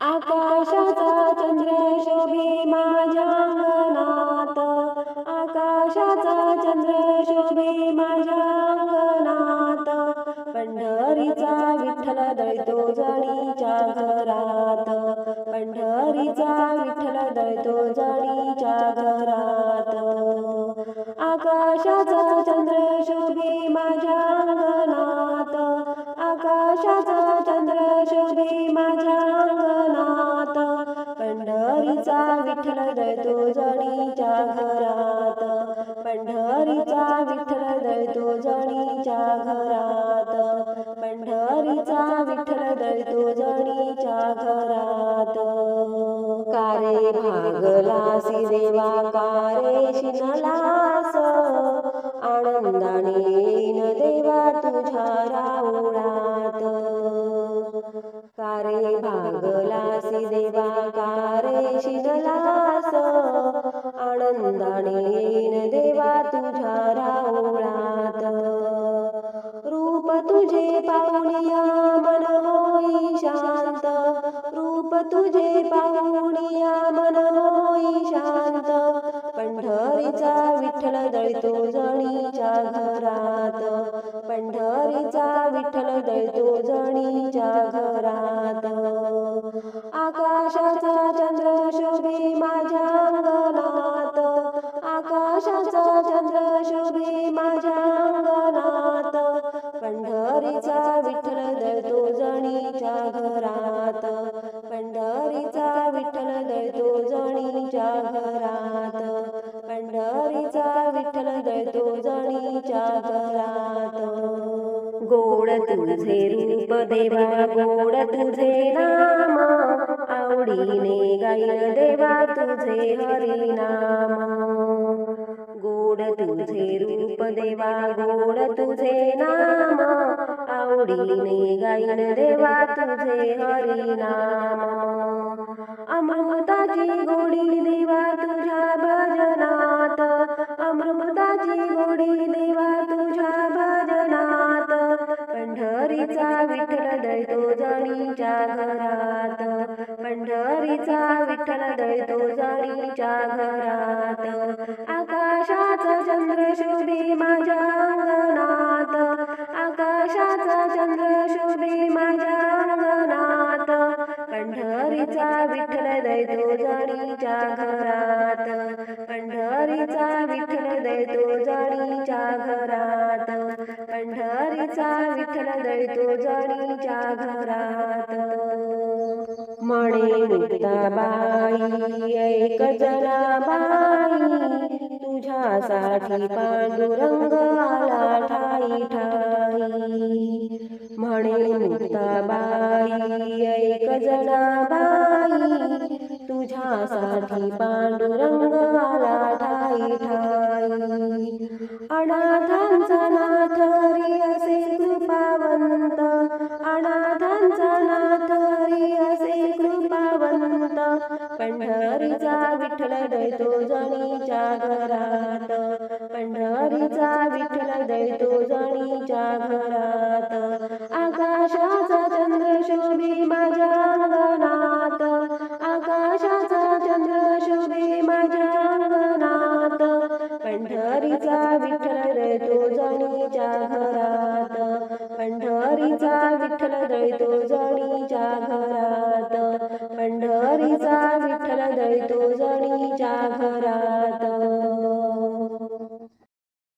आकाशाचा चंद्र शोभे माझ्या अंगणात, आकाशाचा चंद्र शोभे माझ्या अंगणात, पंढरीचा विठ्ठल दळतो जणीच्या घरात, पंढरीचा विठ्ठल दळतो जणीच्या घरात. आकाशाचा चंद्र शोभे माझ्या अंगणात, आकाशाचा चंद्र शोभे माझ्या अंगणात, पंढरीचा विठ्ठल दळतो जणीच्या घरात, पंढरीचा विठ्ठल दळतो जणीच्या घरात, पंढरीचा विठ्ठल दळतो जणीच्या घरात. कारे भागलासी देवा कारे शिनलास, आनंदाने येईन देवा तुझ्या राऊळात. कारे भागलासी देवा कारे शिनलास, आनंदाने येईन देवा तुझ्या राऊळात. रूप तुझे पाहुनिया मन होई शांत, रूप तुझे पाहुनिया मन होई शांत, पंढरीचा विठ्ठल दळतो जणीच्या घरात, पंढरीचा विठ्ठल दळतो जणीच्या घरात. आकाशाचा चंद्र शोभे माझ्या अंगणात, आकाशाचा चंद्र शोभे माझ्या अंगणात, पंढरीचा विठ्ठल दळतो जणीच्या घरात, पंढरीचा विठ्ठल दळतो जणीच्या घरात, पंढरीचा विठ्ठल दळतो जणीच्या घरात. गोड तुझे रूप देवा गोड तुझे नाम, आवडीने गाईन देवा तुझे हरिनाम. गोड तुझे रूप देवा गोड तुझे नाम, आवडीने गाईन देवा तुझे हरिनाम. अमृताची गोडी देवा तुझ्या भजनात, अमृताची गोडी देवा तुझ्या भजनात, पंढरीचा विठ्ठल दळतो जणीच्या घरात, पंढरीचा विठ्ठल दळतो जणीच्या घरात. आकाशाचा चंद्र शोभे माझ्या अंगणात, आकाशाचा चंद्र शोभे माझ्या अंगणात, पंढरीचा विठ्ठल दळतो जणीच्या घरात, पंढरीचा विठ्ठल दळतो जणीच्या घरात, पंढरीचा विठ्ठल दळतो जणीच्या घरात. म्हणे मुक्ताबाई एक जनाबाई, तुझ्यासाठी पांडुरंग आला ठाई ठाई. म्हणे मुक्ताबाई एक जनाबाई, तुझ्यासाठी पांडुरंग आला ठाई ठाई. अनाथांचा नाथ हरी असे कृपावंत, अनाथांचा नाथ हरी असे कृपावंत, पंढरीचा विठ्ठल दळतो जणीच्या घरात, पंढरीचा विठ्ठल दळतो जणीच्या घरात. आकाशाचा चंद्र शोभे माझ्या अंगणात, आकाशाचा चंद्र शोभे माझ्या अंगणात, पंढरीचा विठ्ठल दळतो जणीच्या घरात, पंढरीचा विठ्ठल दळतो जणीच्या घरात, पंढरीचा विठ्ठल दळतो जणीच्या घरात.